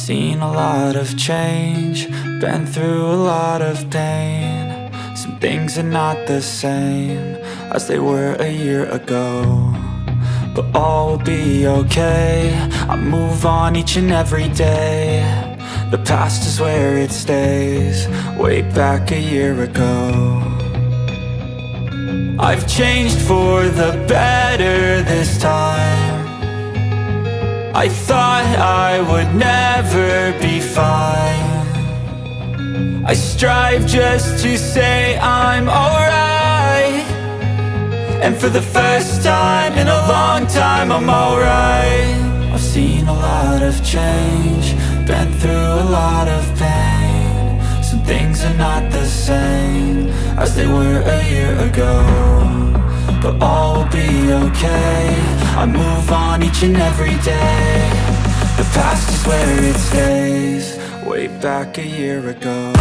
seen a lot of change, been through a lot of pain. Some things are not the same as they were a year ago, but all will be okay. I move on each and every day. The past is where it stays, way back a year ago. I've changed for the better this time. I thought I would never be fine. I strive just to say I'm alright, and for the first time in a long time I'm alright. I've seen a lot of change, been through a lot of pain. Some things are not the same as they were a year ago, but all will be okay. I move on each and every day. The past is where it stays, way back a year ago.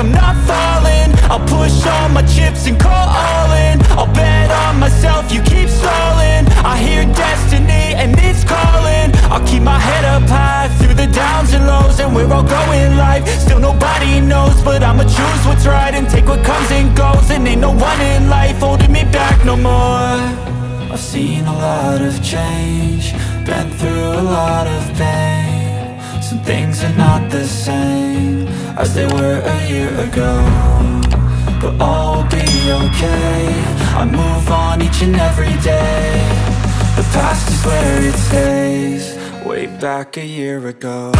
I'm not falling, I'll push all my chips and call all in. I'll bet on myself, you keep stalling. I hear destiny and it's calling. I'll keep my head up high through the downs and lows, and we're all going life. Still nobody knows, but I'ma choose what's right and take what comes and goes. And ain't no one in life holding me back no more. I've seen a lot of change, been through a lot of pain. Some things are not the same as they were a year ago, but all will be okay. I move on each and every day. The past is where it stays, way back a year ago.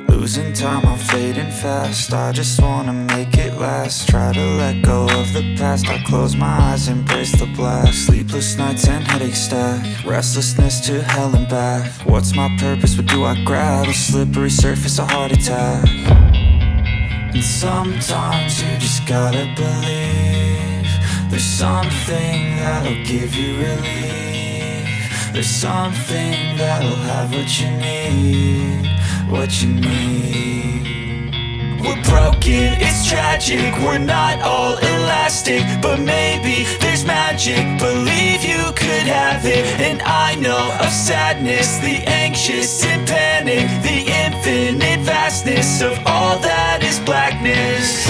Losing time, I'm fading fast. I just wanna make it last. Try to let go of the past. I close my eyes, embrace the blast. Sleepless nights and headaches stack. Restlessness to hell and back. What's my purpose? What do I grab? A slippery surface, a heart attack. And sometimes you just gotta believe there's something that'll give you relief. There's something that'll have what you need, what you need. We're broken, it's tragic, we're not all elastic, but maybe there's magic. Believe you could have it. And I know of sadness, the anxious and panic, the infinite vastness of all that is blackness.